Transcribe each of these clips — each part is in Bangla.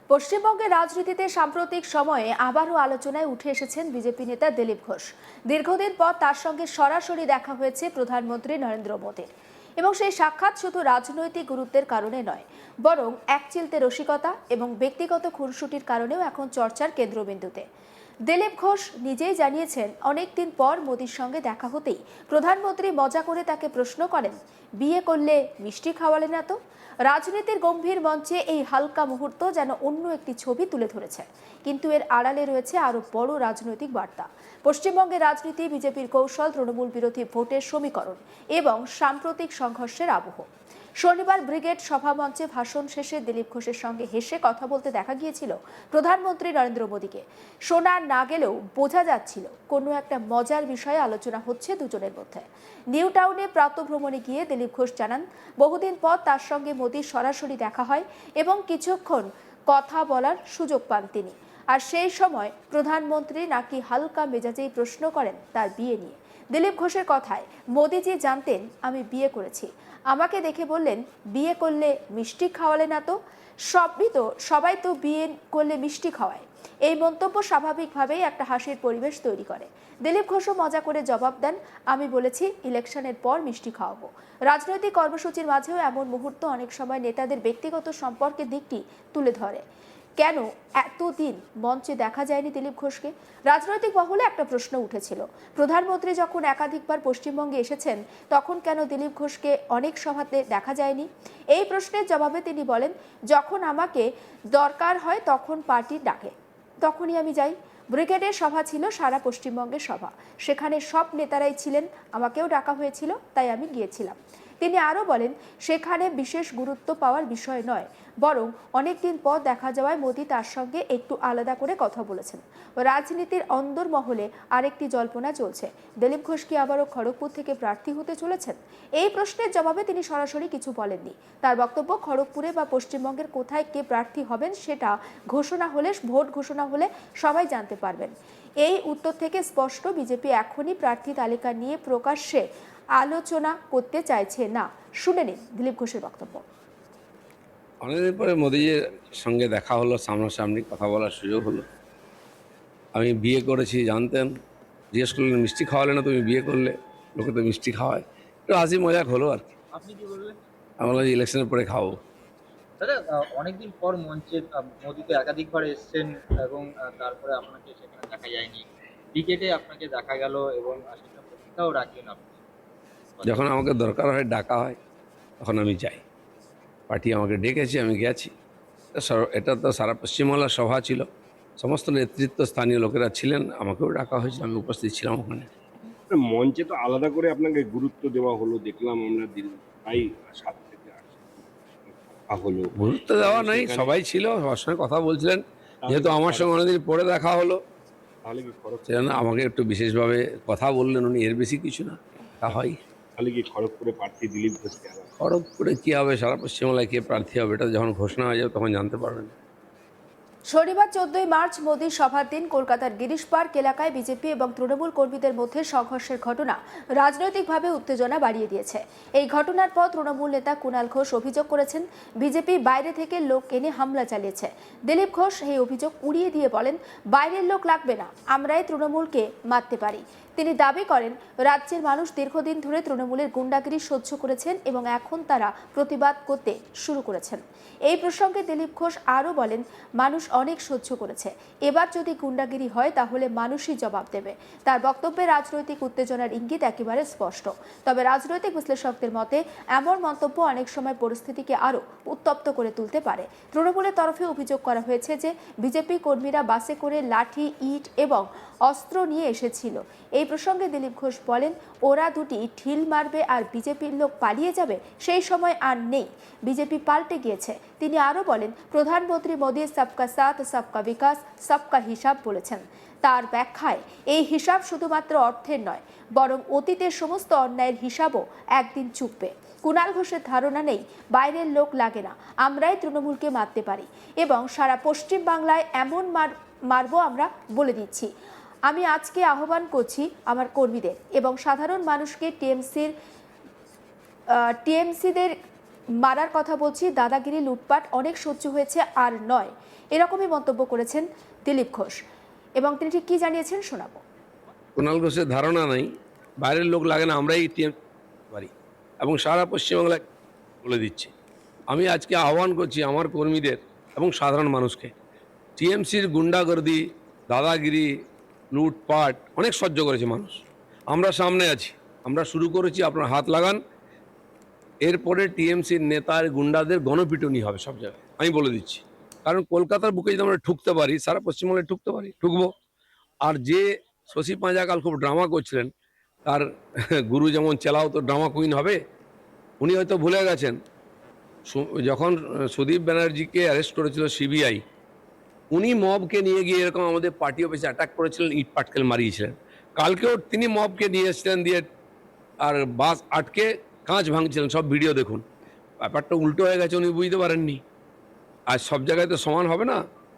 পশ্চিমবঙ্গের রাজনীতিতে সাম্প্রতিক সময়ে আবারও আলোচনায় উঠে এসেছেন বিজেপি নেতা দিলীপ ঘোষ। দীর্ঘদিন পর তার সঙ্গে সরাসরি দেখা হয়েছে প্রধানমন্ত্রী নরেন্দ্র মোদীর, এবং সেই সাক্ষাৎ শুধু রাজনৈতিক গুরুত্বের কারণে নয়, বরং একচিলতে রসিকতা এবং ব্যক্তিগত খুনসুটির কারণেও এখন চর্চার কেন্দ্রবিন্দুতে। দিলীপ ঘোষ নিজেই জানিয়েছেন, অনেকদিন পর মোদীর সঙ্গে দেখা হতেই প্রধানমন্ত্রী মজা করে তাকে প্রশ্ন করেন, বিয়ে করলে মিষ্টি খাওয়ালে না তো? রাজনীতির গম্ভীর মঞ্চে এই হালকা মুহূর্ত যেন অন্য একটি ছবি তুলে ধরেছে, কিন্তু এর আড়ালে রয়েছে আরো বড় রাজনৈতিক বার্তা। পশ্চিমবঙ্গের রাজনীতি, বিজেপির কৌশল, তৃণমূল বিরোধী ভোটের সমীকরণ এবং সাম্প্রতিক সংঘর্ষের আবহ। শনিবার ব্রিগেড সভামঞ্চে ভাষণ শেষে দিলীপ ঘোষের সঙ্গে হেসে কথা বলতে দেখা গিয়েছিল প্রধানমন্ত্রী নরেন্দ্র মোদীকে। শোনা না গেলেও বোঝা যাচ্ছিল কোনো একটা মজার বিষয়ে আলোচনা হচ্ছে দুজনের মধ্যে। নিউ টাউনে প্রাতঃভ্রমণে গিয়ে দিলীপ ঘোষ জানান, বহুদিন পর তার সঙ্গে মোদীর সরাসরি দেখা হয় এবং কিছুক্ষণ কথা বলার সুযোগ পান তিনি। আর সেই সময় প্রধানমন্ত্রী নাকি হালকা মেজাজেই প্রশ্ন করেন তার বিয়ে নিয়ে। দিলীপ ঘোষের কথায়, মোদীজি জানতেন আমি বিয়ে করেছি, আমাকে দেখে বললেন, বিয়ে করলে মিষ্টি খাওয়ালে না তো? সবাই তো বিয়ে করলে মিষ্টি খাওয়ায়। এই মন্তব্য স্বাভাবিকভাবেই একটা হাসির পরিবেশ তৈরি করে। দিলীপ ঘোষও মজা করে জবাব দেন, আমি বলেছি ইলেকশনের পর মিষ্টি খাওয়াবো। রাজনৈতিক কর্মসূচির মাঝেও এমন মুহূর্ত অনেক সময় নেতাদের ব্যক্তিগত সম্পর্কের দিকটি তুলে ধরে। কেন এতদিন মঞ্চে দেখা যায়নি দিলীপ ঘোষকে? রাজনৈতিক মহলে একটা প্রশ্ন উঠেছিল, প্রধানমন্ত্রী যখন একাধিকবার পশ্চিমবঙ্গে এসেছেন, তখন কেন দিলীপ ঘোষকে অনেক সভাতে দেখা যায়নি? এই প্রশ্নের জবাবে তিনি বলেন, যখন আমাকে দরকার হয় তখন পার্টি ডাকে, তখনই আমি যাই। ব্রিগেডের সভা ছিল সারা পশ্চিমবঙ্গের সভা, সেখানে সব নেতারাই ছিলেন, আমাকেও ডাকা হয়েছিল, তাই আমি গিয়েছিলাম। তিনি আরও বলেন, সেখানে বিশেষ গুরুত্ব পাওয়ার বিষয় নয়, বরং অনেকদিন পর দেখা যাওয়ায় মোদী তার সঙ্গে একটু আলাদা করে কথা বলেছেন। রাজনীতির অন্দরমহলে আরেকটি জল্পনা চলছে, দিলীপ ঘোষ কি আবারও খড়গপুর থেকে প্রার্থী হতে চলেছেন? এই প্রশ্নের জবাবে তিনি সরাসরি কিছু বলেননি। তার বক্তব্য, খড়গপুরে বা পশ্চিমবঙ্গের কোথায় কে প্রার্থী হবেন সেটা ভোট ঘোষণা হলে সবাই জানতে পারবেন। এই উত্তর থেকে স্পষ্ট, বিজেপি এখনই প্রার্থী তালিকা নিয়ে প্রকাশ্যে আলোচনা করতে চাইছে না। শুনে নিন দিলীপ ঘোষের বক্তব্য। অনেকদিন পরে মোদিজির সঙ্গে দেখা হলো, সামনাসামনি কথা বলার সুযোগ হলো। আমি বিয়ে করেছি জানতেন, জিজ্ঞেস করলেন মিষ্টি খাওয়ালে না, তুমি বিয়ে করলে, লোকে তো মিষ্টি খাওয়ায়, একটু হাসি মজাক হলো আর কি। আপনি কি বললেন? আমি বললাম যে ইলেকশনের পরে খাবো। দাদা, অনেকদিন পর মঞ্চে মোদি তো একাধিকবার এসেছেন এবং তারপরে আপনাকে সেখানে দেখা যায়নি। ক্রিকেটে আপনাকে দেখা গেল এবং সেটা প্রতীক্ষাও রাখলেন আপনি। যখন আমাকে দরকার হয়, ডাকা হয়, তখন আমি যাই। পার্টি আমাকে ডেকেছে, আমি গেছি। এটা তো সারা পশ্চিমবাংলার সভা ছিল, সমস্ত নেতৃত্ব স্থানীয় লোকেরা ছিলেন, আমাকেও ডাকা হয়েছিল, আমি উপস্থিত ছিলাম ওখানে। মঞ্চে তো আলাদা করে আপনাকে গুরুত্ব দেওয়া হলো, দেখলাম আমরা প্রায় 7 থেকে 8 কথা হলো। গুরুত্ব দেওয়া নাই, সবাই ছিল, সবার সঙ্গে কথা বলছিলেন। যেহেতু আমার সঙ্গে অনেকদিন পরে দেখা হলো, তাহলে কি সেজন্য আমাকে একটু বিশেষভাবে কথা বললেন উনি, এর বেশি কিছু না। তা হয়। তাহলে কি খড়গপুরে প্রার্থী দিলীপ ঘোষকে আবার? খড়গপুরে কী হবে, সারা পশ্চিমবাংলায় কে প্রার্থী হবে, এটা যখন ঘোষণা হয়ে যাবে তখন জানতে পারবেন। শনিবার 14ই মার্চ মোদীর সভার দিন কলকাতার গিরিশ পার্ক এলাকায় বিজেপি এবং তৃণমূল কর্মীদের মধ্যে সংঘর্ষের ঘটনা রাজনৈতিকভাবে উত্তেজনা বাড়িয়ে দিয়েছে। এই ঘটনার পর তৃণমূল নেতা কুণাল ঘোষ অভিযোগ করেছেন, বিজেপি বাইরে থেকে লোক এনে হামলা চালিয়েছে। দিলীপ ঘোষ এই অভিযোগ উড়িয়ে দিয়ে বলেন, বাইরের লোক লাগবে না, আমরাই তৃণমূলকে মারতে পারি। তিনি দাবি করেন, রাজ্যের মানুষ দীর্ঘদিন ধরে তৃণমূলের গুন্ডাগিরি সহ্য করেছেন এবং এখন তারা প্রতিবাদ করতে শুরু করেছেন। এই প্রসঙ্গে দিলীপ ঘোষ আরও বলেন, মানুষ অনেক সহ্য করেছে, এবার যদি গুন্ডাগিরি হয় তাহলে মানুষই জবাব দেবে। তার বক্তব্যে রাজনৈতিক উত্তেজনার ইঙ্গিত একেবারে স্পষ্ট। তবে রাজনৈতিক বিশ্লেষকদের মতে এমন মন্তব্য অনেক সময় পরিস্থিতিকে আরও উত্তপ্ত করে তুলতে পারে। তৃণমূলের তরফে অভিযোগ করা হয়েছে যে বিজেপি কর্মীরা বাসে করে লাঠি, ইট এবং অস্ত্র নিয়ে এসেছিল। এই প্রসঙ্গে দিলীপ ঘোষ বলেন, ওরা দুটি ঢিল মারবে আর বিজেপির লোক পালিয়ে যাবে, সেই সময় আর নেই, বিজেপি পাল্টে গিয়েছে। তিনি আরও বলেন, প্রধানমন্ত্রী মোদী সবকা সাথ সবকা বিকাশ সবকা হিসাব বলেছেন। তার ব্যাখ্যায় এই হিসাব শুধুমাত্র অর্থের নয়, বরং অতীতের সমস্ত অন্যায়ের হিসাবও একদিন চুকবে। কুণাল ঘোষের ধারণা নেই বাইরের লোক লাগে না, আমরাই তৃণমূলকে মারতে পারি এবং সারা পশ্চিম বাংলায় এমন মারবো আমরা বলে দিচ্ছি। আমি আজকে আহ্বান করছি আমার কর্মীদের এবং সাধারণ মানুষকে টিএমসিদের মারার কথা বলছি, দাদাগিরি লুটপাট অনেক সহ্য হয়েছে আর নয়, এরকমই মন্তব্য করেছেন দিলীপ ঘোষ। এবং তিনি ঠিক কী জানিয়েছেন শোনাবো। কুণাল ঘোষের ধারণা নাই, বাইরের লোক লাগে না, আমরাই টিএম পারি এবং সারা পশ্চিমবাংলায় বলে দিচ্ছি। আমি আজকে আহ্বান করছি আমার কর্মীদের এবং সাধারণ মানুষকে, টিএমসির গুন্ডাগর্দি, দাদাগিরি, লুটপাট অনেক সহ্য করেছে মানুষ। আমরা সামনে আছি, আমরা শুরু করেছি, আপনার হাত লাগান। এরপরে টিএমসির নেতার গুন্ডাদের গণপিটুনি হবে সব জায়গায়, আমি বলে দিচ্ছি। কারণ কলকাতার বুকে যদি আমরা ঠুকতে পারি, সারা পশ্চিমবঙ্গে ঠুকতে পারি, ঠুকবো। আর যে শশী পাঁজা কাল খুব ড্রামা করছিলেন, তার গুরু যেমন চেলাও তো ড্রামা কুইন হবে, উনি হয়তো ভুলে গেছেন যখন সুদীপ ব্যানার্জিকে অ্যারেস্ট করেছিল সিবিআই, উনি মবকে নিয়ে গিয়ে এরকম আমাদের পার্টি অফিসে অ্যাটাক করেছিলেন, ইট পাটকেল মারিয়েছিলেন। কালকেও তিনি মবকে নিয়ে এসেছিলেন, দিয়ে আর বাস আটকে কাঁচ ভাঙছিলেন, সব ভিডিও দেখুন। ব্যাপারটা উল্টো হয়ে গেছে, উনি বুঝতে পারেননি। আর সব জায়গায় তো সমান হবে না,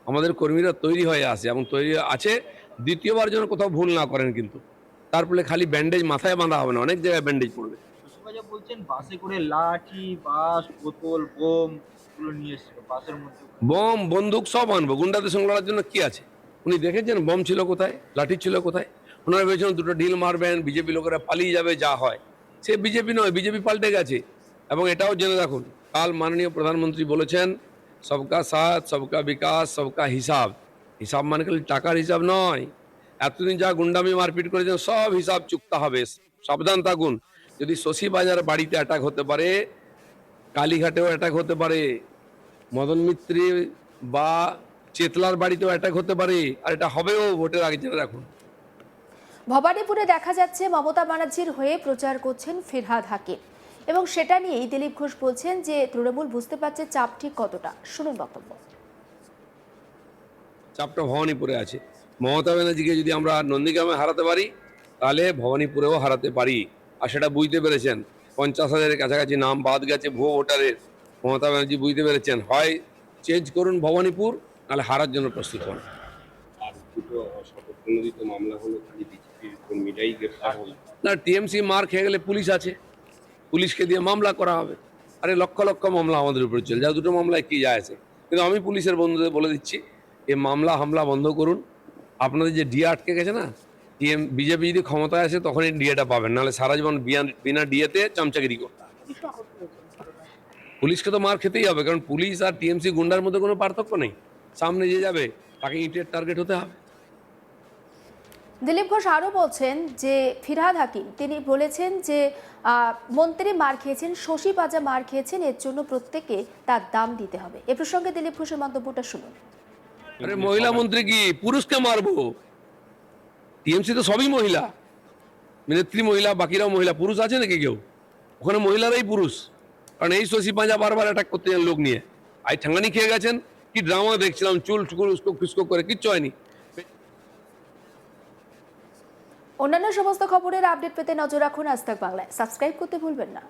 আমাদের কর্মীরা তৈরি হয়ে আসে এবং তৈরি আছে দ্বিতীয়বার যেন কোথাও ভুল না করেন। কিন্তু তার ফলে খালি ব্যান্ডেজ মাথায় বাঁধা হবে না, অনেক জায়গায় ব্যান্ডেজ পড়বে। সুষমাজা বলছেন বাসে করে লাঠি, বাঁশ, বোতল, বোম এগুলো নিয়ে এসেছিল বাসের মধ্যে। বম বন্দুক সব আনবো, গুন্ডাদের সঙ্গে লড়ার জন্য কি আছে? উনি দেখেছেন বম ছিল কোথায়, লাঠি ছিল কোথায়? ওনারা ভেবেছিলেন দুটো ঢিল মারবেন, বিজেপি লোকেরা পালিয়ে যাবে, যা হয়। সে বিজেপি নয়, বিজেপি পাল্টে গেছে। এবং এটাও জেনে রাখুন, কাল মাননীয় প্রধানমন্ত্রী বলেছেন সবকা সাথ, সবকা বিকাশ, সবকা হিসাব। হিসাব মানে খালি টাকার হিসাব নয়, এতদিন যা গুন্ডামি মারপিট করেছেন সব হিসাব চুকতে হবে। সাবধান থাকুন, যদি শশী বাজার বাড়িতে অ্যাটাক হতে পারে, কালীঘাটেও অ্যাটাক হতে পারে, মদন মিত্রি বা চেতলার বাড়িতেও অ্যাটাক হতে পারে, আর এটা হবেও ভোটের আগে, জেনে রাখুন। ভবানীপুরে দেখা যাচ্ছে মমতা ব্যানার্জির হয়ে প্রচার করছেন ফিরহাদ হাকিম, এবং সেটা নিয়েই দিলীপ ঘোষ বলছেন যে তৃণমূল বুঝতে পারছে চাপ ঠিক কতটা। শুনুন বক্তব্য। চাপটা ভবানীপুরে আছে। মমতা ব্যানার্জিকে যদি আমরা নন্দীগ্রামে হারাতে পারি, তাহলে ভবানীপুরেও হারাতে পারি, আর সেটা বুঝতে পেরেছেন। 50,000-এর কাছাকাছি নাম বাদ গেছে ভুয়ো ভোটারের, মমতা ব্যানার্জি বুঝতে পেরেছেন। হয় চেঞ্জ করুন ভবানীপুর, নাহলে হারার জন্য প্রস্তুত হন। আর দুটো শপথপ্রণোদিত মামলা হলো, খালি বিজেপির কর্মীরাই গ্রেপ্তার হলো। না, টিএমসি মার খেয়ে গেলে পুলিশ আছে, পুলিশকে দিয়ে মামলা করা হবে। আরে লক্ষ লক্ষ মামলা আমাদের উপরে চলে, যা দুটো মামলায় কি যায় আছে। কিন্তু আমি পুলিশের বন্ধুদের বলে দিচ্ছি, এই মামলা হামলা বন্ধ করুন। আপনাদের যে ডিএ আটকে গেছে না, বিজেপি যদি ক্ষমতায় আসে তখনই ডিএটা পাবেন, নাহলে সারা জীবন বিনা ডিএতে চামচাগিরি করতে হবে। পুলিশকে তো মার খেতেই হবে, কারণ পুলিশ আর টিএমসি গুন্ডার মধ্যে কোনো পার্থক্য নেই। সামনে যে যাবে তাকে ইটের টার্গেট হতে হবে। দিলীপ ঘোষ আরও বলছেন যে ফিরহাদ হাকিম তিনি বলেছেন যে মন্ত্রী মার খেয়েছেন, শশী পাজা মার খেয়েছেন, এর জন্য প্রত্যেকে তার দাম দিতে হবে। এ প্রসঙ্গে দিলীপ ঘোষের মন্তব্যটা শুনুন। আরে মহিলা মন্ত্রী কি পুরুষকে মারবো? টিএমসি তো সবই মহিলা, নেত্রী মহিলা, বাকিরাও মহিলা। পুরুষ আছে নাকি কেউ? ওখানে মহিলারাই পুরুষ। কারণ এই শশী পাঁজা বারবার অ্যাটাক করতে যান লোক নিয়ে, আই ঠাঙ্গানি খেয়ে গেছেন। কি ড্রামা দেখছিলাম, চুল টুকুল উস্কো খুস্কো করে, কিচ্ছু হয়নি। অন্যান্য সমস্ত খবরের আপডেট পেতে নজর রাখুন আজ তাক বাংলায়। সাবস্ক্রাইব করতে ভুলবেন না।